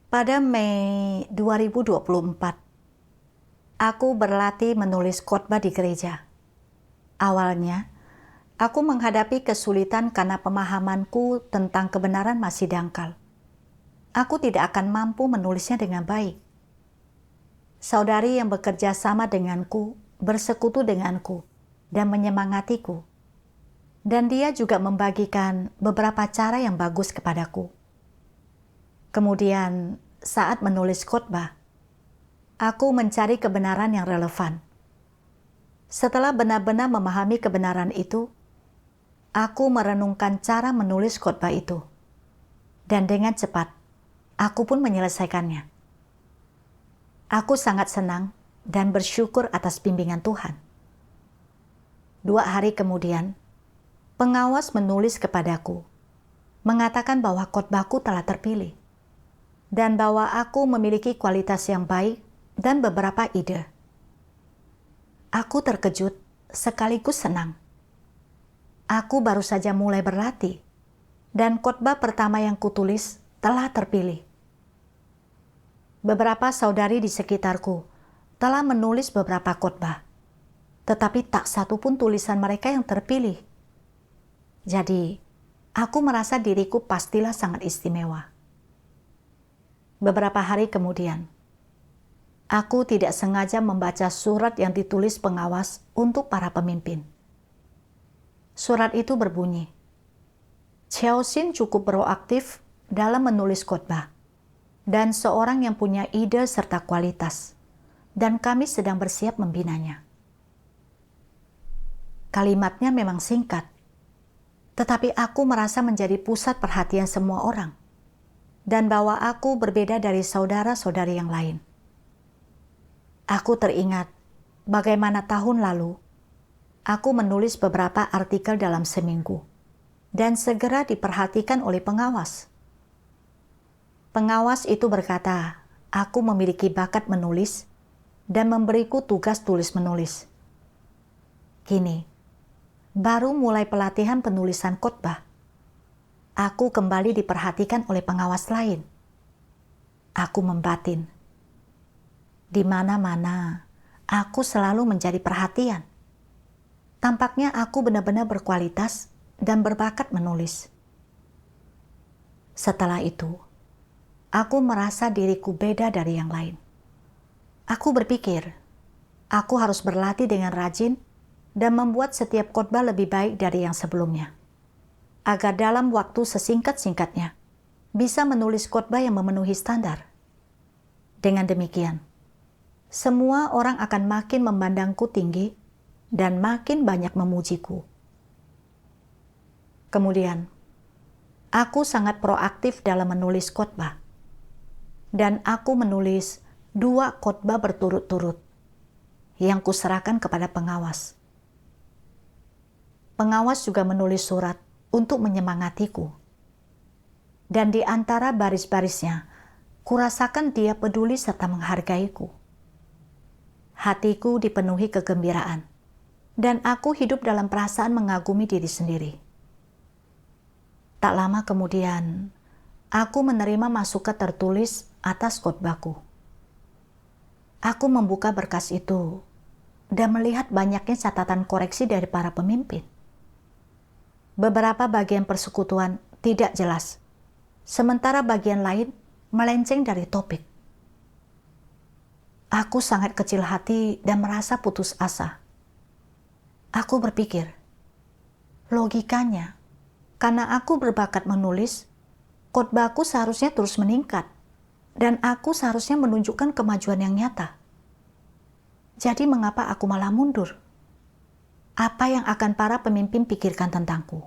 Pada Mei 2024, aku berlatih menulis khotbah di gereja. Awalnya, aku menghadapi kesulitan karena pemahamanku tentang kebenaran masih dangkal. Aku tidak akan mampu menulisnya dengan baik. Saudari yang bekerja sama denganku, bersekutu denganku, dan menyemangatiku. Dan dia juga membagikan beberapa cara yang bagus kepadaku. Kemudian, saat menulis khotbah, aku mencari kebenaran yang relevan. Setelah benar-benar memahami kebenaran itu, aku merenungkan cara menulis khotbah itu. Dan dengan cepat, aku pun menyelesaikannya. Aku sangat senang dan bersyukur atas bimbingan Tuhan. 2 hari kemudian, pengawas menulis kepadaku, mengatakan bahwa khotbahku telah terpilih, dan bahwa aku memiliki kualitas yang baik dan beberapa ide. Aku terkejut sekaligus senang. Aku baru saja mulai berlatih, dan khotbah pertama yang kutulis telah terpilih. Beberapa saudari di sekitarku telah menulis beberapa khotbah, tetapi tak satu pun tulisan mereka yang terpilih. Jadi, aku merasa diriku pastilah sangat istimewa. Beberapa hari kemudian, aku tidak sengaja membaca surat yang ditulis pengawas untuk para pemimpin. Surat itu berbunyi, Chelsea cukup proaktif dalam menulis khotbah, dan seorang yang punya ide serta kualitas, dan kami sedang bersiap membinanya. Kalimatnya memang singkat, tetapi aku merasa menjadi pusat perhatian semua orang, dan bahwa aku berbeda dari saudara-saudari yang lain. Aku teringat bagaimana tahun lalu aku menulis beberapa artikel dalam seminggu dan segera diperhatikan oleh pengawas. Pengawas itu berkata, aku memiliki bakat menulis dan memberiku tugas tulis-menulis. Kini, baru mulai pelatihan penulisan khotbah, aku kembali diperhatikan oleh pengawas lain. Aku membatin. Di mana-mana, aku selalu menjadi perhatian. Tampaknya aku benar-benar berkualitas dan berbakat menulis. Setelah itu, aku merasa diriku beda dari yang lain. Aku berpikir, aku harus berlatih dengan rajin dan membuat setiap khotbah lebih baik dari yang sebelumnya, agar dalam waktu sesingkat-singkatnya bisa menulis khotbah yang memenuhi standar. Dengan demikian, semua orang akan makin memandangku tinggi dan makin banyak memujiku. Kemudian, aku sangat proaktif dalam menulis khotbah. Dan aku menulis 2 khotbah berturut-turut yang kuserahkan kepada pengawas. Pengawas juga menulis surat untuk menyemangatiku. Dan di antara baris-barisnya, kurasakan dia peduli serta menghargaiku. Hatiku dipenuhi kegembiraan, dan aku hidup dalam perasaan mengagumi diri sendiri. Tak lama kemudian, aku menerima masukan tertulis atas khotbahku. Aku membuka berkas itu dan melihat banyaknya catatan koreksi dari para pemimpin. Beberapa bagian persekutuan tidak jelas, sementara bagian lain melenceng dari topik. Aku sangat kecil hati dan merasa putus asa. Aku berpikir, logikanya, karena aku berbakat menulis, khotbahku seharusnya terus meningkat, dan aku seharusnya menunjukkan kemajuan yang nyata. Jadi mengapa aku malah mundur? Apa yang akan para pemimpin pikirkan tentangku?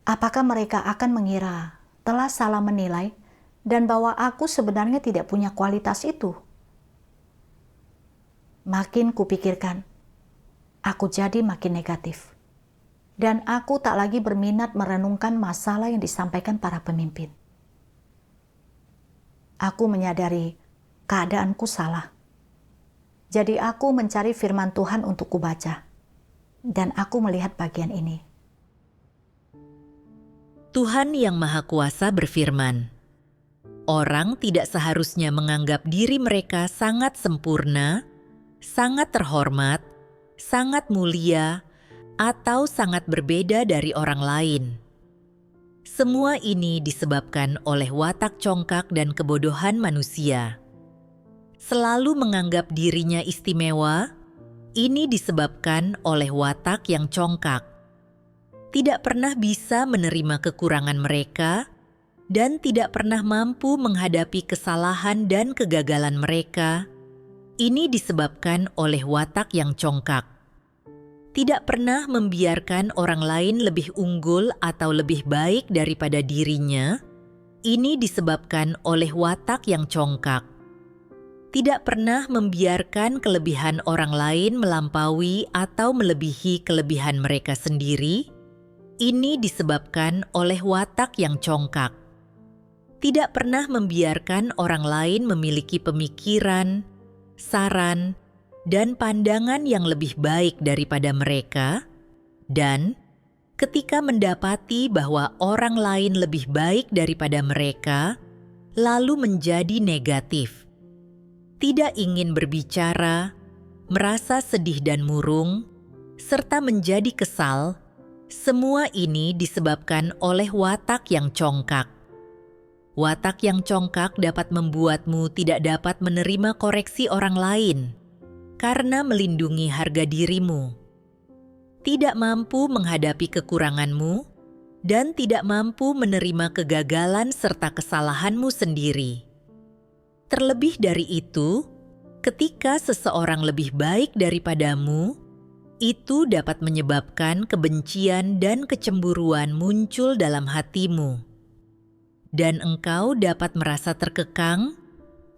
Apakah mereka akan mengira telah salah menilai dan bahwa aku sebenarnya tidak punya kualitas itu? Makin kupikirkan, aku jadi makin negatif. Dan aku tak lagi berminat merenungkan masalah yang disampaikan para pemimpin. Aku menyadari keadaanku salah. Jadi aku mencari firman Tuhan untuk kubaca. Dan aku melihat bagian ini. Tuhan Yang Maha Kuasa berfirman, Orang tidak seharusnya menganggap diri mereka sangat sempurna, sangat terhormat, sangat mulia, atau sangat berbeda dari orang lain. Semua ini disebabkan oleh watak congkak dan kebodohan manusia. Selalu menganggap dirinya istimewa, ini disebabkan oleh watak yang congkak. Tidak pernah bisa menerima kekurangan mereka, dan tidak pernah mampu menghadapi kesalahan dan kegagalan mereka. Ini disebabkan oleh watak yang congkak. Tidak pernah membiarkan orang lain lebih unggul atau lebih baik daripada dirinya. Ini disebabkan oleh watak yang congkak. Tidak pernah membiarkan kelebihan orang lain melampaui atau melebihi kelebihan mereka sendiri. Ini disebabkan oleh watak yang congkak. Tidak pernah membiarkan orang lain memiliki pemikiran, saran, dan pandangan yang lebih baik daripada mereka, dan ketika mendapati bahwa orang lain lebih baik daripada mereka, lalu menjadi negatif. Tidak ingin berbicara, merasa sedih dan murung, serta menjadi kesal. Semua ini disebabkan oleh watak yang congkak. Watak yang congkak dapat membuatmu tidak dapat menerima koreksi orang lain karena melindungi harga dirimu, tidak mampu menghadapi kekuranganmu, dan tidak mampu menerima kegagalan serta kesalahanmu sendiri. Terlebih dari itu, ketika seseorang lebih baik daripadamu, itu dapat menyebabkan kebencian dan kecemburuan muncul dalam hatimu. Dan engkau dapat merasa terkekang,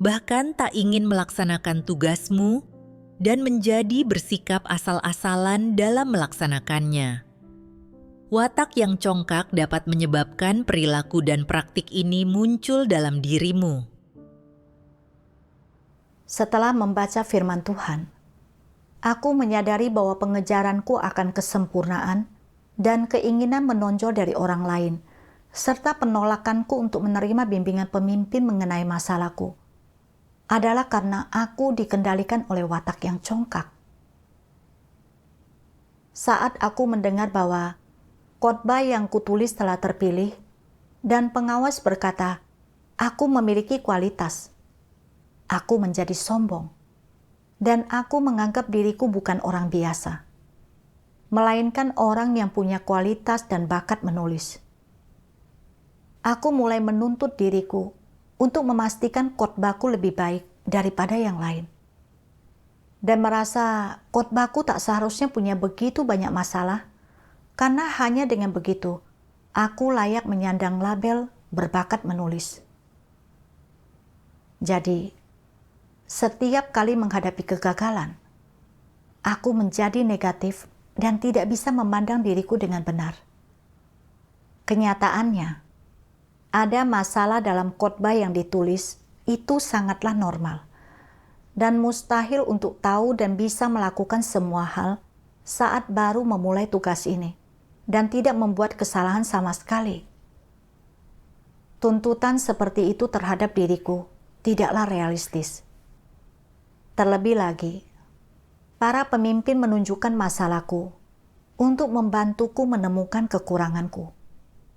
bahkan tak ingin melaksanakan tugasmu, dan menjadi bersikap asal-asalan dalam melaksanakannya. Watak yang congkak dapat menyebabkan perilaku dan praktik ini muncul dalam dirimu. Setelah membaca firman Tuhan, aku menyadari bahwa pengejaranku akan kesempurnaan dan keinginan menonjol dari orang lain, serta penolakanku untuk menerima bimbingan pemimpin mengenai masalahku, adalah karena aku dikendalikan oleh watak yang congkak. Saat aku mendengar bahwa khotbah yang kutulis telah terpilih, dan pengawas berkata, aku memiliki kualitas, aku menjadi sombong, dan aku menganggap diriku bukan orang biasa, melainkan orang yang punya kualitas dan bakat menulis. Aku mulai menuntut diriku untuk memastikan khotbahku lebih baik daripada yang lain. Dan merasa khotbahku tak seharusnya punya begitu banyak masalah, karena hanya dengan begitu, aku layak menyandang label berbakat menulis. Jadi, setiap kali menghadapi kegagalan, aku menjadi negatif dan tidak bisa memandang diriku dengan benar. Kenyataannya, ada masalah dalam khotbah yang ditulis itu sangatlah normal dan mustahil untuk tahu dan bisa melakukan semua hal saat baru memulai tugas ini dan tidak membuat kesalahan sama sekali. Tuntutan seperti itu terhadap diriku tidaklah realistis. Terlebih lagi, para pemimpin menunjukkan masalahku untuk membantuku menemukan kekuranganku,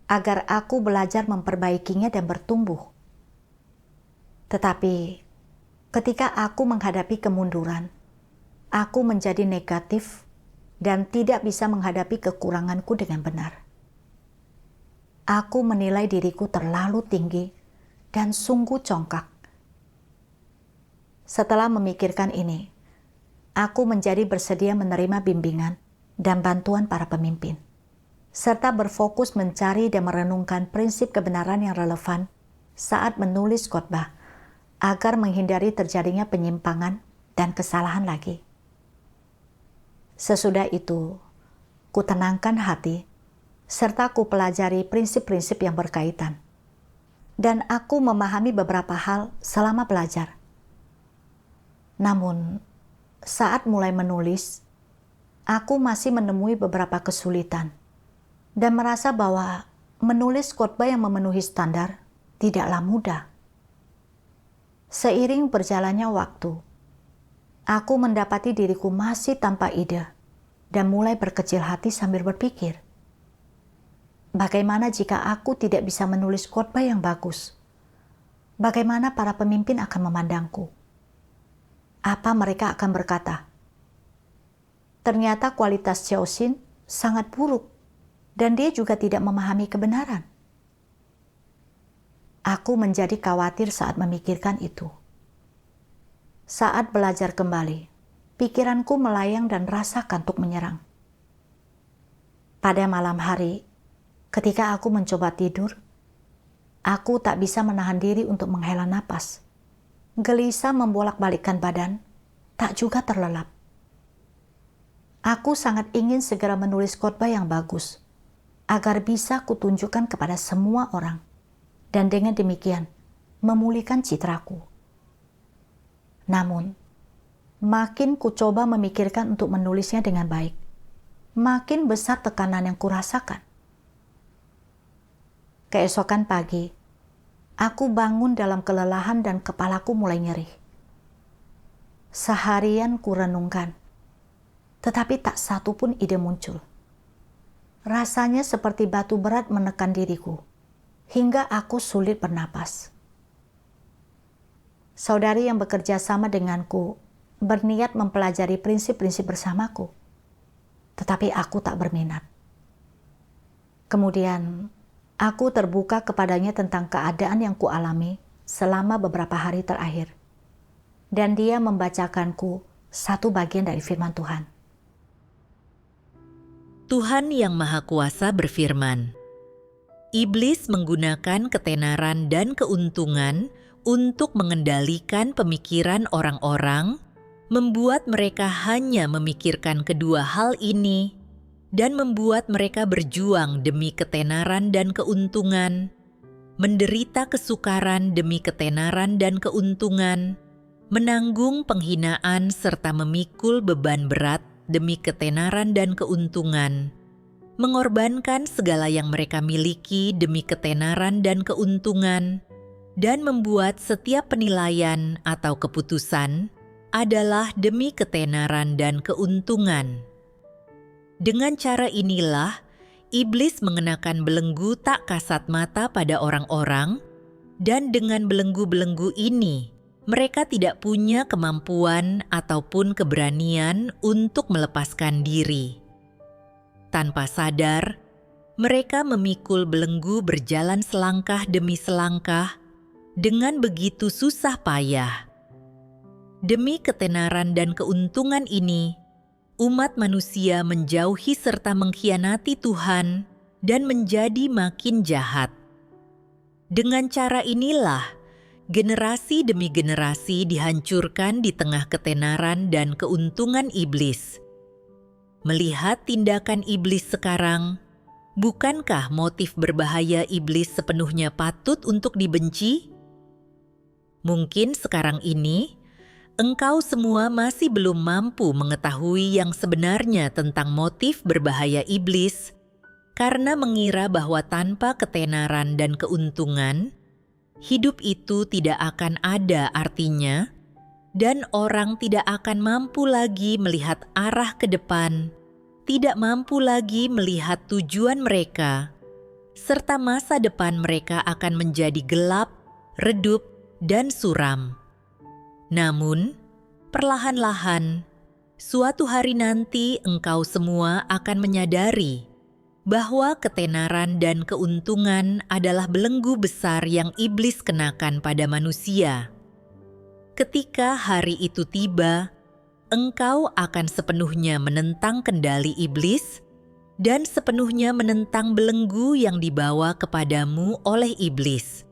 agar aku belajar memperbaikinya dan bertumbuh. Tetapi, ketika aku menghadapi kemunduran, aku menjadi negatif dan tidak bisa menghadapi kekuranganku dengan benar. Aku menilai diriku terlalu tinggi dan sungguh congkak. Setelah memikirkan ini, aku menjadi bersedia menerima bimbingan dan bantuan para pemimpin, serta berfokus mencari dan merenungkan prinsip kebenaran yang relevan saat menulis khotbah, agar menghindari terjadinya penyimpangan dan kesalahan lagi. Sesudah itu, kutenangkan hati, serta kupelajari prinsip-prinsip yang berkaitan. Dan aku memahami beberapa hal selama belajar. Namun, saat mulai menulis, aku masih menemui beberapa kesulitan dan merasa bahwa menulis khotbah yang memenuhi standar tidaklah mudah. Seiring berjalannya waktu, aku mendapati diriku masih tanpa ide dan mulai berkecil hati sambil berpikir, bagaimana jika aku tidak bisa menulis khotbah yang bagus? Bagaimana para pemimpin akan memandangku? Apa mereka akan berkata? Ternyata kualitas Xiaoxin sangat buruk dan dia juga tidak memahami kebenaran. Aku menjadi khawatir saat memikirkan itu. Saat belajar kembali, pikiranku melayang dan rasa kantuk menyerang. Pada malam hari, ketika aku mencoba tidur, aku tak bisa menahan diri untuk menghela napas. Gelisah membolak-balikkan badan, tak juga terlelap. Aku sangat ingin segera menulis khotbah yang bagus, agar bisa kutunjukkan kepada semua orang, dan dengan demikian memulihkan citraku. Namun, makin ku coba memikirkan untuk menulisnya dengan baik, makin besar tekanan yang kurasakan. Keesokan pagi, aku bangun dalam kelelahan dan kepalaku mulai nyeri. Seharian ku renungkan, tetapi tak satu pun ide muncul. Rasanya seperti batu berat menekan diriku, hingga aku sulit bernapas. Saudari yang bekerja sama denganku berniat mempelajari prinsip-prinsip bersamaku, tetapi aku tak berminat. Kemudian, aku terbuka kepadanya tentang keadaan yang kualami selama beberapa hari terakhir, dan dia membacakanku satu bagian dari firman Tuhan. Tuhan Yang Maha Kuasa berfirman, "Iblis menggunakan ketenaran dan keuntungan untuk mengendalikan pemikiran orang-orang, membuat mereka hanya memikirkan kedua hal ini, dan membuat mereka berjuang demi ketenaran dan keuntungan, menderita kesukaran demi ketenaran dan keuntungan, menanggung penghinaan serta memikul beban berat demi ketenaran dan keuntungan, mengorbankan segala yang mereka miliki demi ketenaran dan keuntungan, dan membuat setiap penilaian atau keputusan adalah demi ketenaran dan keuntungan." Dengan cara inilah, iblis mengenakan belenggu tak kasat mata pada orang-orang, dan dengan belenggu-belenggu ini, mereka tidak punya kemampuan ataupun keberanian untuk melepaskan diri. Tanpa sadar, mereka memikul belenggu berjalan selangkah demi selangkah dengan begitu susah payah. Demi ketenaran dan keuntungan ini, umat manusia menjauhi serta mengkhianati Tuhan dan menjadi makin jahat. Dengan cara inilah, generasi demi generasi dihancurkan di tengah ketenaran dan keuntungan iblis. Melihat tindakan iblis sekarang, bukankah motif berbahaya iblis sepenuhnya patut untuk dibenci? Mungkin sekarang ini, engkau semua masih belum mampu mengetahui yang sebenarnya tentang motif berbahaya iblis, karena mengira bahwa tanpa ketenaran dan keuntungan, hidup itu tidak akan ada artinya, dan orang tidak akan mampu lagi melihat arah ke depan, tidak mampu lagi melihat tujuan mereka, serta masa depan mereka akan menjadi gelap, redup, dan suram. Namun, perlahan-lahan, suatu hari nanti engkau semua akan menyadari bahwa ketenaran dan keuntungan adalah belenggu besar yang iblis kenakan pada manusia. Ketika hari itu tiba, engkau akan sepenuhnya menentang kendali iblis dan sepenuhnya menentang belenggu yang dibawa kepadamu oleh iblis.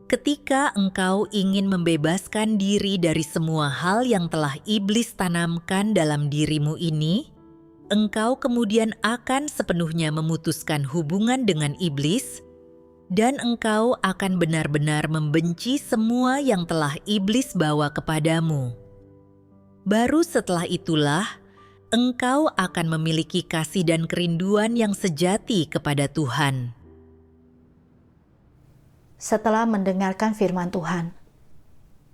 Ketika engkau ingin membebaskan diri dari semua hal yang telah iblis tanamkan dalam dirimu ini, engkau kemudian akan sepenuhnya memutuskan hubungan dengan iblis, dan engkau akan benar-benar membenci semua yang telah iblis bawa kepadamu. Baru setelah itulah, engkau akan memiliki kasih dan kerinduan yang sejati kepada Tuhan. Setelah mendengarkan firman Tuhan,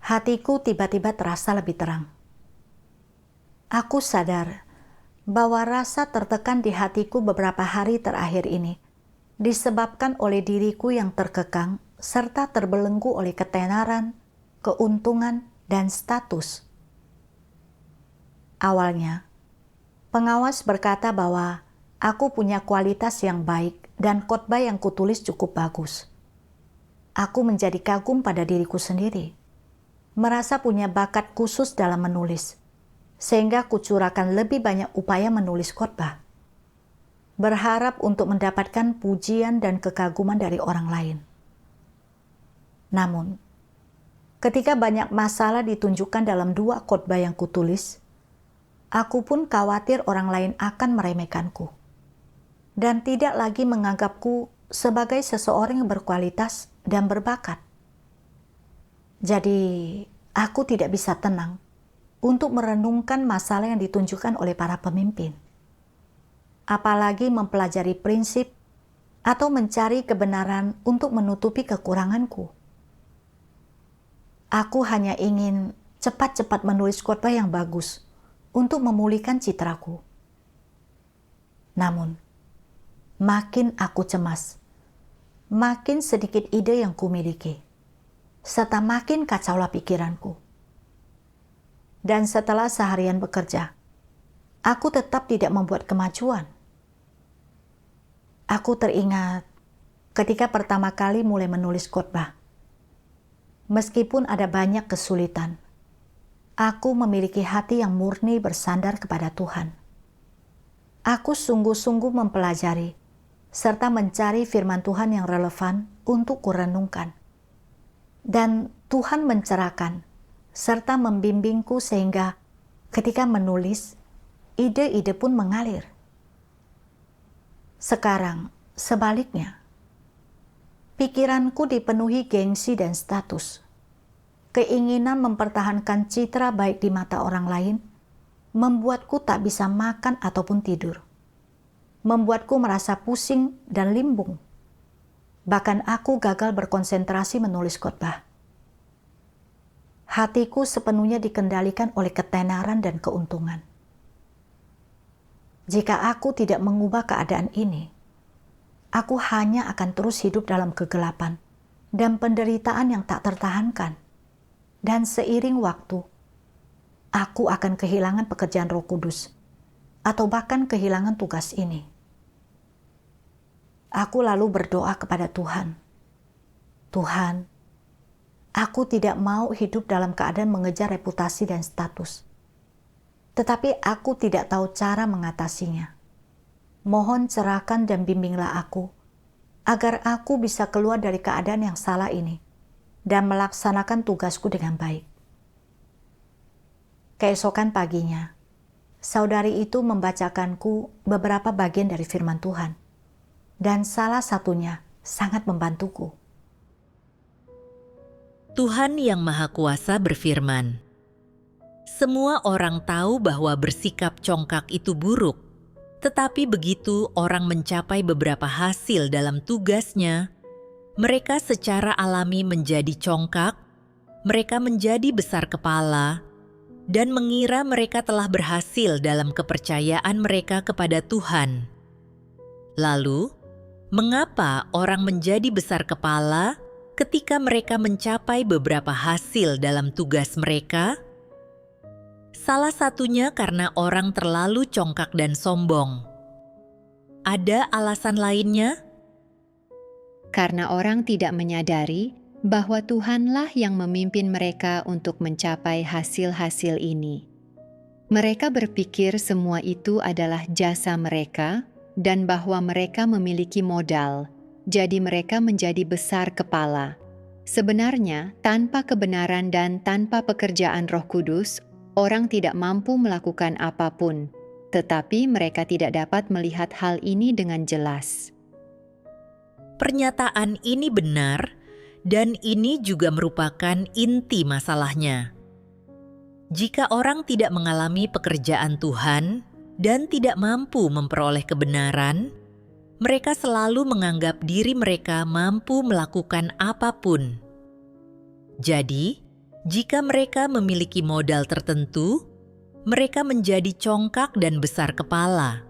hatiku tiba-tiba terasa lebih terang. Aku sadar bahwa rasa tertekan di hatiku beberapa hari terakhir ini disebabkan oleh diriku yang terkekang serta terbelenggu oleh ketenaran, keuntungan, dan status. Awalnya, pengawas berkata bahwa aku punya kualitas yang baik dan khotbah yang kutulis cukup bagus. Aku menjadi kagum pada diriku sendiri, merasa punya bakat khusus dalam menulis, sehingga kucurahkan lebih banyak upaya menulis khotbah, berharap untuk mendapatkan pujian dan kekaguman dari orang lain. Namun, ketika banyak masalah ditunjukkan dalam 2 khotbah yang kutulis, aku pun khawatir orang lain akan meremehkanku dan tidak lagi menganggapku sebagai seseorang yang berkualitas dan berbakat. Jadi, aku tidak bisa tenang untuk merenungkan masalah yang ditunjukkan oleh para pemimpin. Apalagi mempelajari prinsip atau mencari kebenaran untuk menutupi kekuranganku. Aku hanya ingin cepat-cepat menulis khotbah yang bagus untuk memulihkan citraku. Namun, makin aku cemas, makin sedikit ide yang kumiliki, serta makin kacaulah pikiranku. Dan setelah seharian bekerja, aku tetap tidak membuat kemajuan. Aku teringat ketika pertama kali mulai menulis khotbah. Meskipun ada banyak kesulitan, aku memiliki hati yang murni bersandar kepada Tuhan. Aku sungguh-sungguh mempelajari serta mencari firman Tuhan yang relevan untuk kurenungkan. Dan Tuhan mencerahkan serta membimbingku sehingga ketika menulis, ide-ide pun mengalir. Sekarang, sebaliknya, pikiranku dipenuhi gengsi dan status. Keinginan mempertahankan citra baik di mata orang lain membuatku tak bisa makan ataupun tidur. Membuatku merasa pusing dan limbung. Bahkan aku gagal berkonsentrasi menulis khotbah. Hatiku sepenuhnya dikendalikan oleh ketenaran dan keuntungan. Jika aku tidak mengubah keadaan ini, aku hanya akan terus hidup dalam kegelapan dan penderitaan yang tak tertahankan. Dan seiring waktu, aku akan kehilangan pekerjaan Roh Kudus atau bahkan kehilangan tugas ini. Aku lalu berdoa kepada Tuhan. Tuhan, aku tidak mau hidup dalam keadaan mengejar reputasi dan status. Tetapi aku tidak tahu cara mengatasinya. Mohon cerahkan dan bimbinglah aku, agar aku bisa keluar dari keadaan yang salah ini dan melaksanakan tugasku dengan baik. Keesokan paginya, saudari itu membacakanku beberapa bagian dari firman Tuhan. Dan salah satunya sangat membantuku. Tuhan Yang Maha Kuasa berfirman, "Semua orang tahu bahwa bersikap congkak itu buruk, tetapi begitu orang mencapai beberapa hasil dalam tugasnya, mereka secara alami menjadi congkak, mereka menjadi besar kepala, dan mengira mereka telah berhasil dalam kepercayaan mereka kepada Tuhan. Lalu, mengapa orang menjadi besar kepala ketika mereka mencapai beberapa hasil dalam tugas mereka? Salah satunya karena orang terlalu congkak dan sombong. Ada alasan lainnya? Karena orang tidak menyadari bahwa Tuhanlah yang memimpin mereka untuk mencapai hasil-hasil ini. Mereka berpikir semua itu adalah jasa mereka, dan bahwa mereka memiliki modal, jadi mereka menjadi besar kepala. Sebenarnya, tanpa kebenaran dan tanpa pekerjaan Roh Kudus, orang tidak mampu melakukan apapun, tetapi mereka tidak dapat melihat hal ini dengan jelas. Pernyataan ini benar, dan ini juga merupakan inti masalahnya. Jika orang tidak mengalami pekerjaan Tuhan dan tidak mampu memperoleh kebenaran, mereka selalu menganggap diri mereka mampu melakukan apapun. Jadi, Jika mereka memiliki modal tertentu, mereka menjadi congkak dan besar kepala.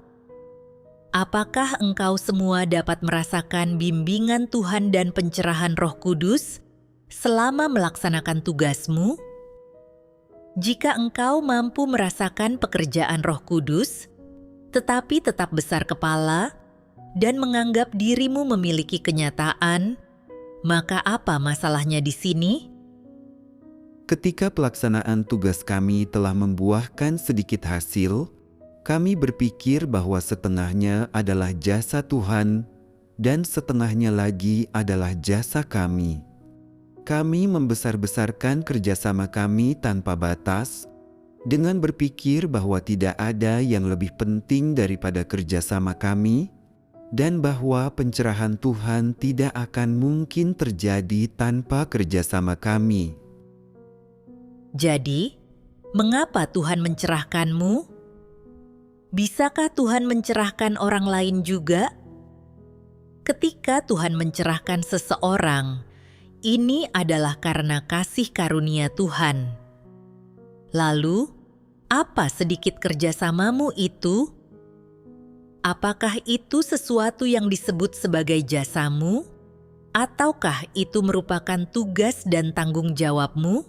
Apakah engkau semua dapat merasakan bimbingan Tuhan dan pencerahan Roh Kudus selama melaksanakan tugasmu? Jika engkau mampu merasakan pekerjaan Roh Kudus, tetapi tetap besar kepala dan menganggap dirimu memiliki kenyataan, maka apa masalahnya di sini? Ketika pelaksanaan tugas kami telah membuahkan sedikit hasil, kami berpikir bahwa setengahnya adalah jasa Tuhan dan setengahnya lagi adalah jasa kami. Kami membesar-besarkan kerjasama kami tanpa batas dengan berpikir bahwa tidak ada yang lebih penting daripada kerjasama kami dan bahwa pencerahan Tuhan tidak akan mungkin terjadi tanpa kerjasama kami. Jadi, mengapa Tuhan mencerahkanmu? Bisakah Tuhan mencerahkan orang lain juga? Ketika Tuhan mencerahkan seseorang, ini adalah karena kasih karunia Tuhan. Lalu, apa sedikit kerjasamamu itu? Apakah itu sesuatu yang disebut sebagai jasamu? Ataukah itu merupakan tugas dan tanggung jawabmu?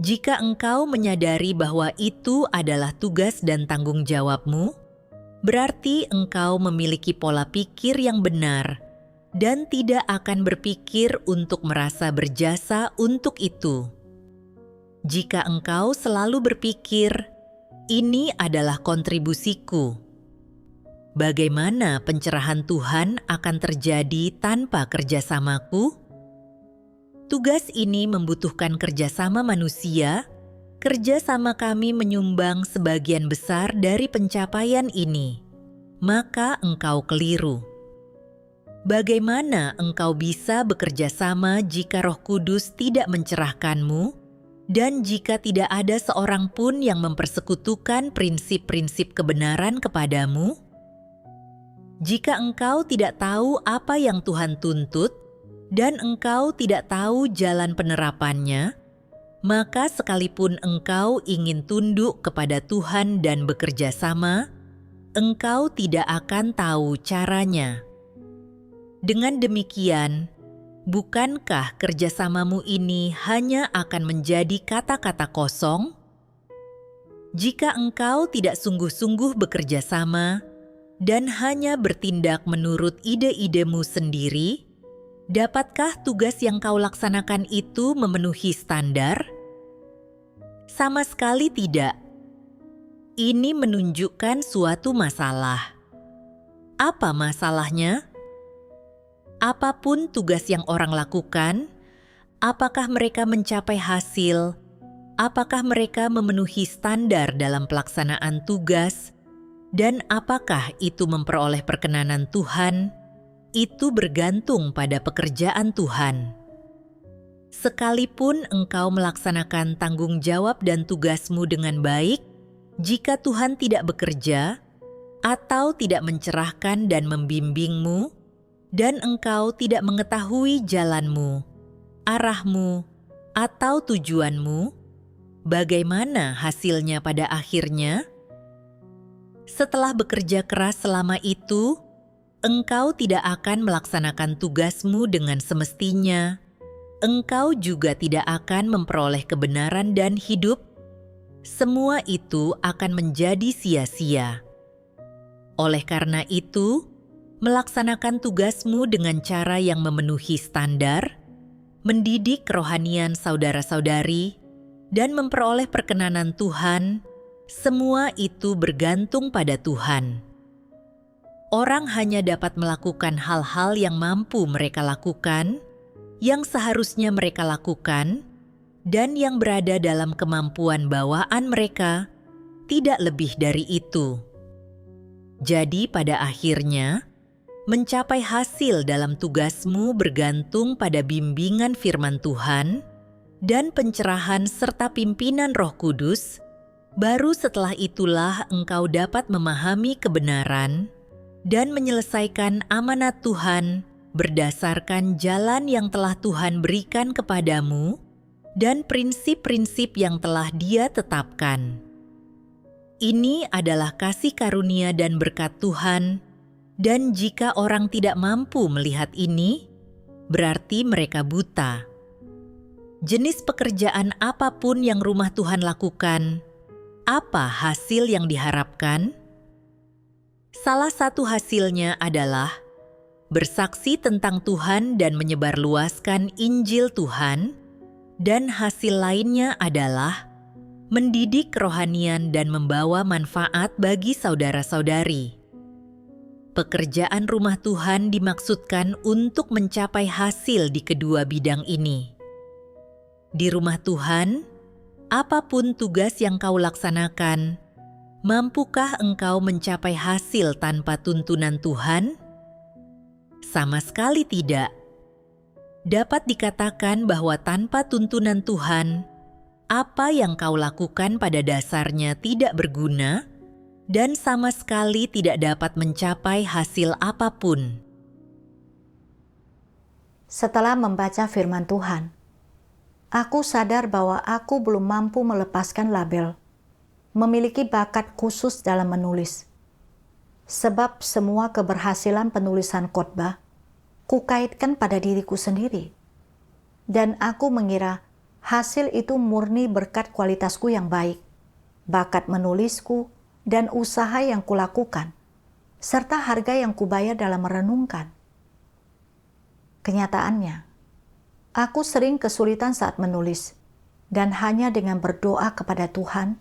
Jika engkau menyadari bahwa itu adalah tugas dan tanggung jawabmu, berarti engkau memiliki pola pikir yang benar dan tidak akan berpikir untuk merasa berjasa untuk itu. Jika engkau selalu berpikir, "Ini adalah kontribusiku," bagaimana pencerahan Tuhan akan terjadi tanpa kerjasamaku? Tugas ini membutuhkan kerjasama manusia. Kerjasama kami menyumbang sebagian besar dari pencapaian ini. Maka engkau keliru. Bagaimana engkau bisa bekerja sama jika Roh Kudus tidak mencerahkanmu dan jika tidak ada seorang pun yang mempersekutukan prinsip-prinsip kebenaran kepadamu? Jika engkau tidak tahu apa yang Tuhan tuntut, dan engkau tidak tahu jalan penerapannya, maka sekalipun engkau ingin tunduk kepada Tuhan dan bekerja sama, engkau tidak akan tahu caranya. Dengan demikian, bukankah kerjasamamu ini hanya akan menjadi kata-kata kosong? Jika engkau tidak sungguh-sungguh bekerja sama dan hanya bertindak menurut ide-idemu sendiri, dapatkah tugas yang kau laksanakan itu memenuhi standar? Sama sekali tidak. Ini menunjukkan suatu masalah. Apa masalahnya? Apapun tugas yang orang lakukan, apakah mereka mencapai hasil? Apakah mereka memenuhi standar dalam pelaksanaan tugas? Dan apakah itu memperoleh perkenanan Tuhan? Itu bergantung pada pekerjaan Tuhan. Sekalipun engkau melaksanakan tanggung jawab dan tugasmu dengan baik, jika Tuhan tidak bekerja atau tidak mencerahkan dan membimbingmu, dan engkau tidak mengetahui jalanmu, arahmu, atau tujuanmu, bagaimana hasilnya pada akhirnya? Setelah bekerja keras selama itu, engkau tidak akan melaksanakan tugasmu dengan semestinya. Engkau juga tidak akan memperoleh kebenaran dan hidup. Semua itu akan menjadi sia-sia. Oleh karena itu, melaksanakan tugasmu dengan cara yang memenuhi standar, mendidik kerohanian saudara-saudari, dan memperoleh perkenanan Tuhan, semua itu bergantung pada Tuhan. Orang hanya dapat melakukan hal-hal yang mampu mereka lakukan, yang seharusnya mereka lakukan, dan yang berada dalam kemampuan bawaan mereka, tidak lebih dari itu. Jadi pada akhirnya, mencapai hasil dalam tugasmu bergantung pada bimbingan firman Tuhan dan pencerahan serta pimpinan Roh Kudus. Baru setelah itulah engkau dapat memahami kebenaran dan menyelesaikan amanat Tuhan berdasarkan jalan yang telah Tuhan berikan kepadamu dan prinsip-prinsip yang telah Dia tetapkan. Ini adalah kasih karunia dan berkat Tuhan, dan jika orang tidak mampu melihat ini, berarti mereka buta. Jenis pekerjaan apapun yang rumah Tuhan lakukan, apa hasil yang diharapkan? Salah satu hasilnya adalah bersaksi tentang Tuhan dan menyebarluaskan Injil Tuhan, dan hasil lainnya adalah mendidik kerohanian dan membawa manfaat bagi saudara-saudari. Pekerjaan rumah Tuhan dimaksudkan untuk mencapai hasil di kedua bidang ini. Di rumah Tuhan, apapun tugas yang kau laksanakan, mampukah engkau mencapai hasil tanpa tuntunan Tuhan? Sama sekali tidak. Dapat dikatakan bahwa tanpa tuntunan Tuhan, apa yang kau lakukan pada dasarnya tidak berguna dan sama sekali tidak dapat mencapai hasil apapun. Setelah membaca firman Tuhan, aku sadar bahwa aku belum mampu melepaskan label memiliki bakat khusus dalam menulis. Sebab semua keberhasilan penulisan khotbah kukaitkan pada diriku sendiri. Dan aku mengira hasil itu murni berkat kualitasku yang baik, bakat menulisku, dan usaha yang kulakukan, serta harga yang kubayar dalam merenungkan. Kenyataannya, aku sering kesulitan saat menulis, dan hanya dengan berdoa kepada Tuhan,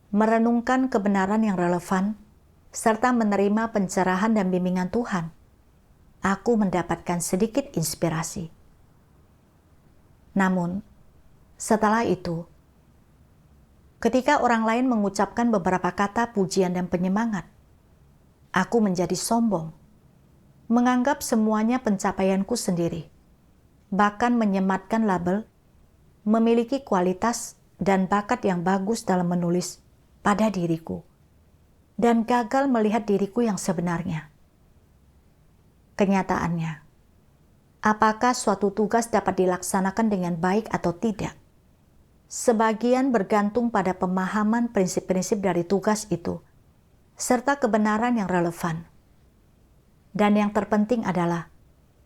merenungkan kebenaran yang relevan, serta menerima pencerahan dan bimbingan Tuhan, aku mendapatkan sedikit inspirasi. Namun, setelah itu, ketika orang lain mengucapkan beberapa kata pujian dan penyemangat, aku menjadi sombong, menganggap semuanya pencapaianku sendiri, bahkan menyematkan label memiliki kualitas dan bakat yang bagus dalam menulis pada diriku, dan gagal melihat diriku yang sebenarnya. Kenyataannya, apakah suatu tugas dapat dilaksanakan dengan baik atau tidak? Sebagian bergantung pada pemahaman prinsip-prinsip dari tugas itu, serta kebenaran yang relevan. Dan yang terpenting adalah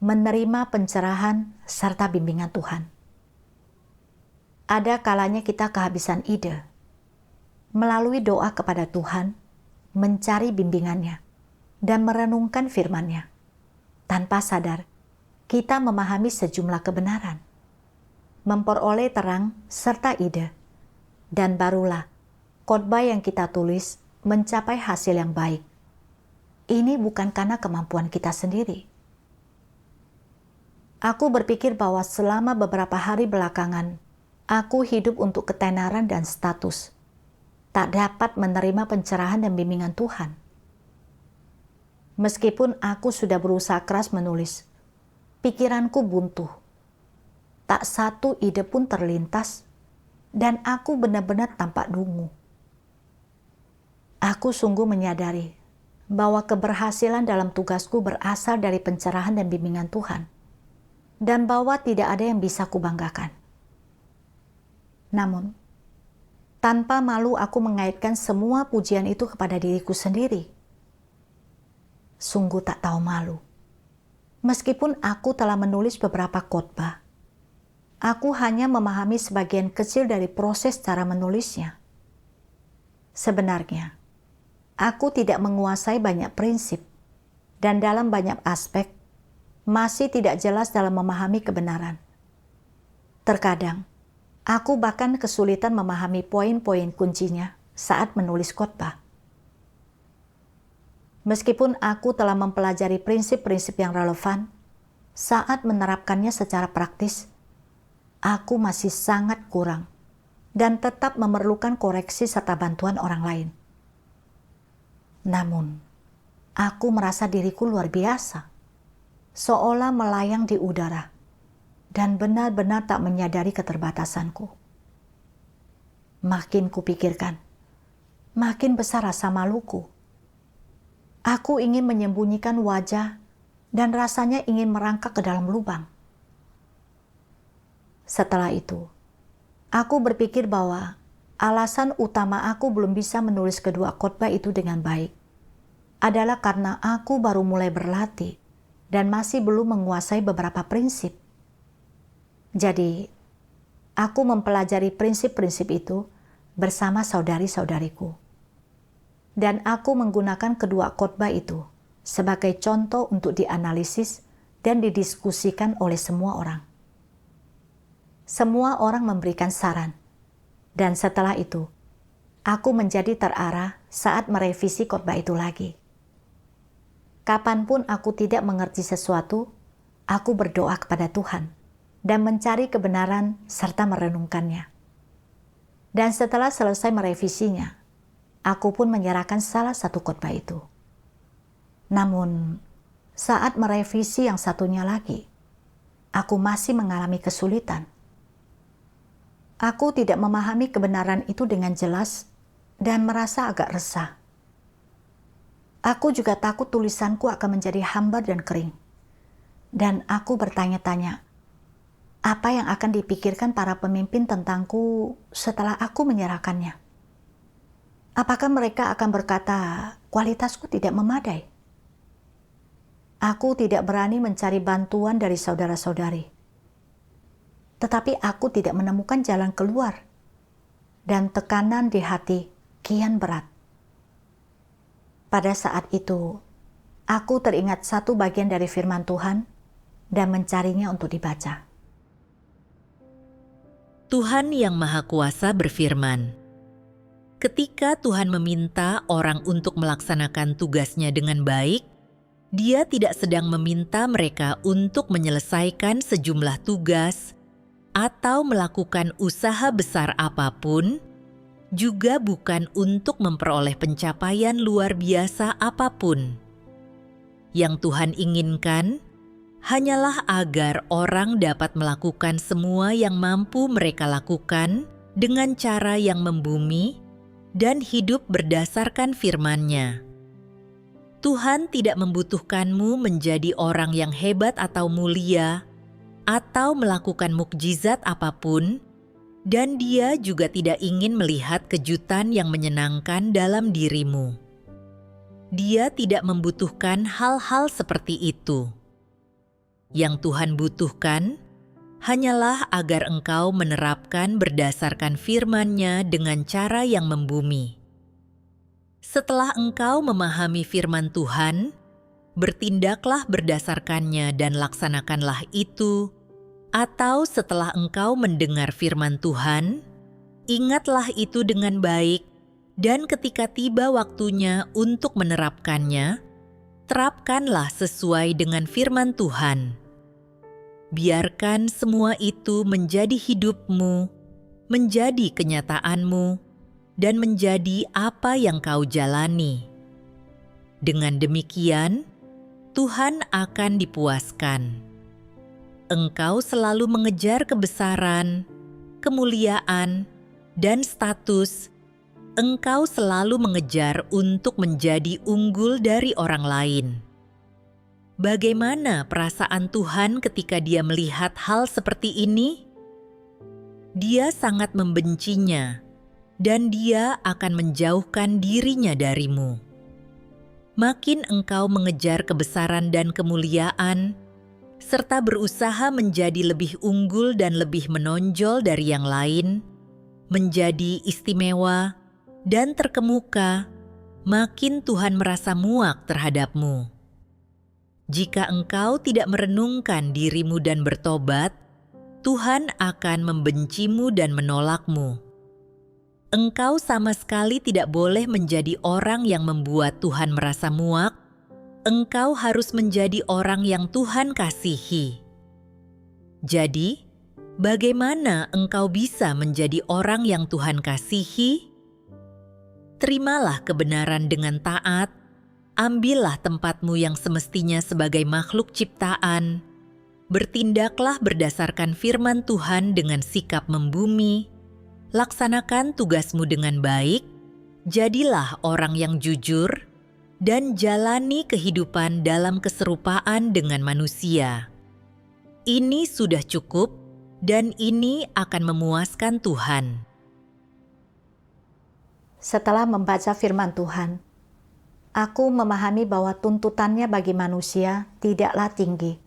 menerima pencerahan serta bimbingan Tuhan. Ada kalanya kita kehabisan ide. Melalui doa kepada Tuhan, mencari bimbingannya, dan merenungkan firman-Nya. Tanpa sadar, kita memahami sejumlah kebenaran, memperoleh terang serta ide, dan barulah khotbah yang kita tulis mencapai hasil yang baik. Ini bukan karena kemampuan kita sendiri. Aku berpikir bahwa selama beberapa hari belakangan, aku hidup untuk ketenaran dan status, tak dapat menerima pencerahan dan bimbingan Tuhan. Meskipun aku sudah berusaha keras menulis, pikiranku buntu. Tak satu ide pun terlintas, dan aku benar-benar tampak dungu. Aku sungguh menyadari bahwa keberhasilan dalam tugasku berasal dari pencerahan dan bimbingan Tuhan, dan bahwa tidak ada yang bisa kubanggakan. Namun, tanpa malu aku mengaitkan semua pujian itu kepada diriku sendiri. Sungguh tak tahu malu. Meskipun aku telah menulis beberapa khotbah, aku hanya memahami sebagian kecil dari proses cara menulisnya. Sebenarnya, aku tidak menguasai banyak prinsip, dan dalam banyak aspek, masih tidak jelas dalam memahami kebenaran. Terkadang, aku bahkan kesulitan memahami poin-poin kuncinya saat menulis khotbah. Meskipun aku telah mempelajari prinsip-prinsip yang relevan, saat menerapkannya secara praktis, aku masih sangat kurang dan tetap memerlukan koreksi serta bantuan orang lain. Namun, aku merasa diriku luar biasa, seolah melayang di udara, dan benar-benar tak menyadari keterbatasanku. Makin kupikirkan, makin besar rasa maluku. Aku ingin menyembunyikan wajah dan rasanya ingin merangkak ke dalam lubang. Setelah itu, Aku berpikir bahwa alasan utama aku belum bisa menulis kedua khotbah itu dengan baik adalah karena aku baru mulai berlatih dan masih belum menguasai beberapa prinsip. Jadi, aku mempelajari prinsip-prinsip itu bersama saudari-saudariku. Dan aku menggunakan kedua khotbah itu sebagai contoh untuk dianalisis dan didiskusikan oleh semua orang. Semua orang memberikan saran, dan setelah itu, aku menjadi terarah saat merevisi khotbah itu lagi. Kapanpun aku tidak mengerti sesuatu, aku berdoa kepada Tuhan dan mencari kebenaran serta merenungkannya. Dan setelah selesai merevisinya, aku pun menyerahkan salah satu khotbah itu. Namun, saat merevisi yang satunya lagi, aku masih mengalami kesulitan. Aku tidak memahami kebenaran itu dengan jelas dan merasa agak resah. Aku juga takut tulisanku akan menjadi hambar dan kering. Dan aku bertanya-tanya, apa yang akan dipikirkan para pemimpin tentangku setelah aku menyerahkannya? Apakah mereka akan berkata, kualitasku tidak memadai? Aku tidak berani mencari bantuan dari saudara-saudari. Tetapi aku tidak menemukan jalan keluar. Dan tekanan di hati kian berat. Pada saat itu, aku teringat satu bagian dari firman Tuhan dan mencarinya untuk dibaca. Tuhan Yang Maha Kuasa berfirman, ketika Tuhan meminta orang untuk melaksanakan tugasnya dengan baik, Dia tidak sedang meminta mereka untuk menyelesaikan sejumlah tugas atau melakukan usaha besar apapun, juga bukan untuk memperoleh pencapaian luar biasa apapun. Yang Tuhan inginkan hanyalah agar orang dapat melakukan semua yang mampu mereka lakukan dengan cara yang membumi dan hidup berdasarkan firman-Nya. Tuhan tidak membutuhkanmu menjadi orang yang hebat atau mulia, atau melakukan mukjizat apapun, dan Dia juga tidak ingin melihat kejutan yang menyenangkan dalam dirimu. Dia tidak membutuhkan hal-hal seperti itu. Yang Tuhan butuhkan hanyalah agar engkau menerapkan berdasarkan firman-Nya dengan cara yang membumi. Setelah engkau memahami firman Tuhan, bertindaklah berdasarkannya dan laksanakanlah itu. Atau setelah engkau mendengar firman Tuhan, ingatlah itu dengan baik, dan ketika tiba waktunya untuk menerapkannya, terapkanlah sesuai dengan firman Tuhan. Biarkan semua itu menjadi hidupmu, menjadi kenyataanmu, dan menjadi apa yang kau jalani. Dengan demikian, Tuhan akan dipuaskan. Engkau selalu mengejar kebesaran, kemuliaan, dan status. Engkau selalu mengejar untuk menjadi unggul dari orang lain. Bagaimana perasaan Tuhan ketika Dia melihat hal seperti ini? Dia sangat membencinya, dan Dia akan menjauhkan dirinya darimu. Makin engkau mengejar kebesaran dan kemuliaan, serta berusaha menjadi lebih unggul dan lebih menonjol dari yang lain, menjadi istimewa dan terkemuka, makin Tuhan merasa muak terhadapmu. Jika engkau tidak merenungkan dirimu dan bertobat, Tuhan akan membencimu dan menolakmu. Engkau sama sekali tidak boleh menjadi orang yang membuat Tuhan merasa muak. Engkau harus menjadi orang yang Tuhan kasihi. Jadi, bagaimana engkau bisa menjadi orang yang Tuhan kasihi? Terimalah kebenaran dengan taat, ambillah tempatmu yang semestinya sebagai makhluk ciptaan, bertindaklah berdasarkan firman Tuhan dengan sikap membumi, laksanakan tugasmu dengan baik, jadilah orang yang jujur, dan jalani kehidupan dalam keserupaan dengan manusia. Ini sudah cukup dan ini akan memuaskan Tuhan. Setelah membaca firman Tuhan, aku memahami bahwa tuntutannya bagi manusia tidaklah tinggi,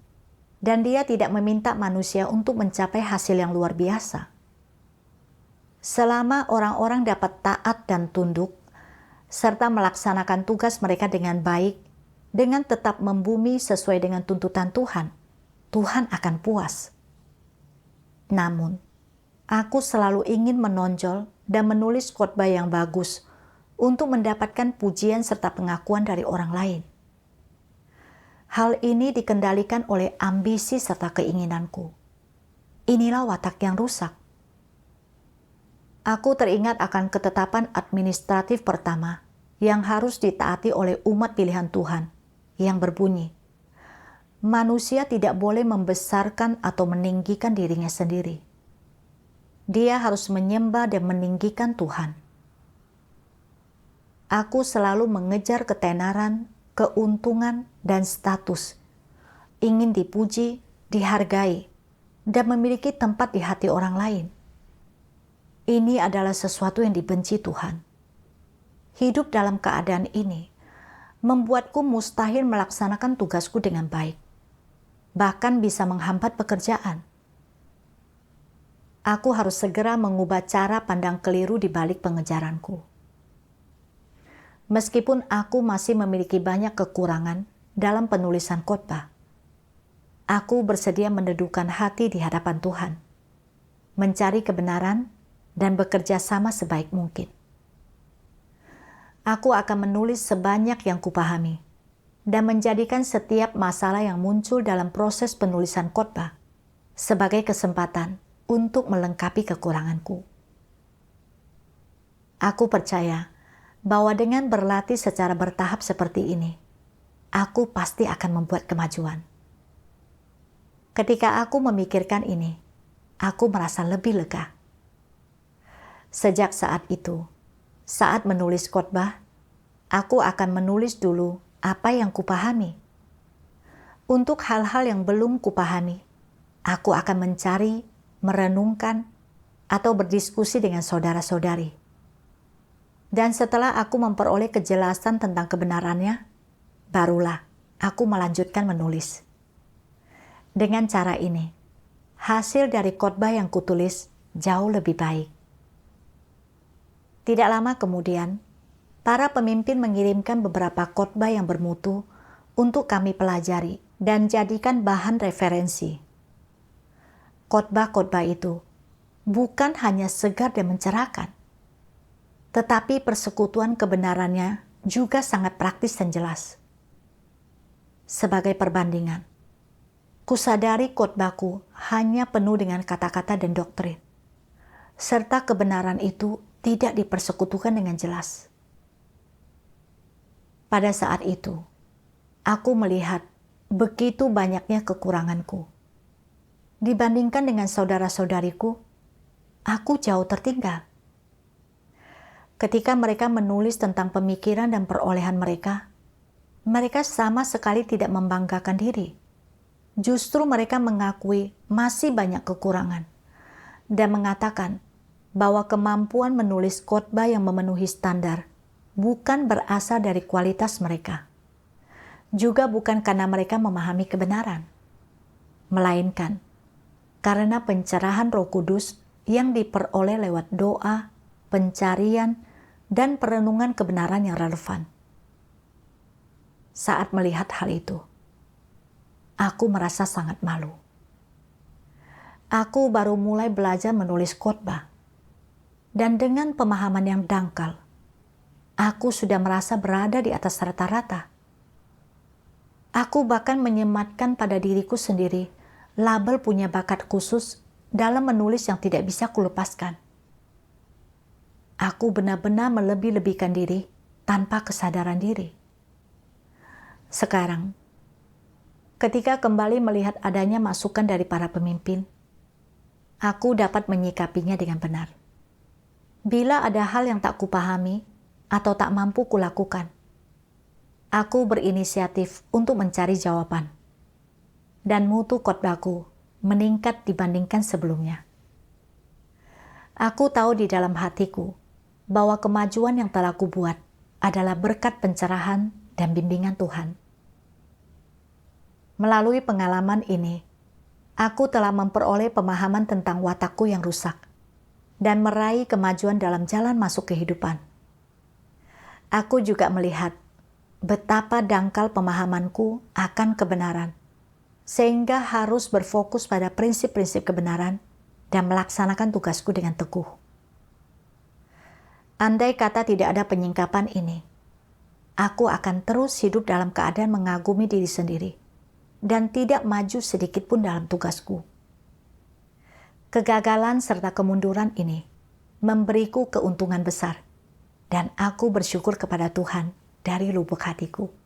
dan dia tidak meminta manusia untuk mencapai hasil yang luar biasa. Selama orang-orang dapat taat dan tunduk, serta melaksanakan tugas mereka dengan baik, dengan tetap membumi sesuai dengan tuntutan Tuhan, Tuhan akan puas. Namun, aku selalu ingin menonjol dan menulis khotbah yang bagus untuk mendapatkan pujian serta pengakuan dari orang lain. Hal ini dikendalikan oleh ambisi serta keinginanku. Inilah watak yang rusak. Aku teringat akan ketetapan administratif pertama yang harus ditaati oleh umat pilihan Tuhan, yang berbunyi, manusia tidak boleh membesarkan atau meninggikan dirinya sendiri. Dia harus menyembah dan meninggikan Tuhan. Aku selalu mengejar ketenaran, keuntungan, dan status. Ingin dipuji, dihargai, dan memiliki tempat di hati orang lain. Ini adalah sesuatu yang dibenci Tuhan. Hidup dalam keadaan ini membuatku mustahil melaksanakan tugasku dengan baik, bahkan bisa menghambat pekerjaan. Aku harus segera mengubah cara pandang keliru di balik pengejaranku. Meskipun aku masih memiliki banyak kekurangan dalam penulisan khotbah, aku bersedia menundukkan hati di hadapan Tuhan, mencari kebenaran, dan bekerja sama sebaik mungkin. Aku akan menulis sebanyak yang kupahami dan menjadikan setiap masalah yang muncul dalam proses penulisan khotbah sebagai kesempatan untuk melengkapi kekuranganku. Aku percaya bahwa dengan berlatih secara bertahap seperti ini, aku pasti akan membuat kemajuan. Ketika aku memikirkan ini, aku merasa lebih lega. Sejak saat itu, saat menulis khotbah, aku akan menulis dulu apa yang kupahami. Untuk hal-hal yang belum kupahami, aku akan mencari, merenungkan, atau berdiskusi dengan saudara-saudari. Dan setelah aku memperoleh kejelasan tentang kebenarannya, barulah aku melanjutkan menulis. Dengan cara ini, hasil dari khotbah yang kutulis jauh lebih baik. Tidak lama kemudian, para pemimpin mengirimkan beberapa khotbah yang bermutu untuk kami pelajari dan jadikan bahan referensi. Khotbah-khotbah itu bukan hanya segar dan mencerahkan, tetapi persekutuan kebenarannya juga sangat praktis dan jelas. Sebagai perbandingan, kusadari khotbahku hanya penuh dengan kata-kata dan doktrin, serta kebenaran itu tidak dipersekutukan dengan jelas. Pada saat itu, aku melihat begitu banyaknya kekuranganku. Dibandingkan dengan saudara-saudariku, aku jauh tertinggal. Ketika mereka menulis tentang pemikiran dan perolehan mereka, mereka sama sekali tidak membanggakan diri. Justru mereka mengakui masih banyak kekurangan dan mengatakan bahwa kemampuan menulis khotbah yang memenuhi standar bukan berasal dari kualitas mereka, juga bukan karena mereka memahami kebenaran, melainkan karena pencerahan Roh Kudus yang diperoleh lewat doa, pencarian, dan perenungan kebenaran yang relevan. Saat melihat hal itu, aku merasa sangat malu. Aku baru mulai belajar menulis khotbah, dan dengan pemahaman yang dangkal, aku sudah merasa berada di atas rata-rata. Aku bahkan menyematkan pada diriku sendiri label punya bakat khusus dalam menulis yang tidak bisa kulepaskan. Aku benar-benar melebih-lebihkan diri tanpa kesadaran diri. Sekarang, ketika kembali melihat adanya masukan dari para pemimpin, aku dapat menyikapinya dengan benar. Bila ada hal yang tak kupahami atau tak mampu kulakukan, aku berinisiatif untuk mencari jawaban. Dan mutu khotbahku meningkat dibandingkan sebelumnya. Aku tahu di dalam hatiku bahwa kemajuan yang telah kubuat adalah berkat pencerahan dan bimbingan Tuhan. Melalui pengalaman ini, aku telah memperoleh pemahaman tentang watakku yang rusak dan meraih kemajuan dalam jalan masuk kehidupan. Aku juga melihat betapa dangkal pemahamanku akan kebenaran, sehingga harus berfokus pada prinsip-prinsip kebenaran dan melaksanakan tugasku dengan teguh. Andai kata tidak ada penyingkapan ini, aku akan terus hidup dalam keadaan mengagumi diri sendiri dan tidak maju sedikit pun dalam tugasku. Kegagalan serta kemunduran ini memberiku keuntungan besar, dan aku bersyukur kepada Tuhan dari lubuk hatiku.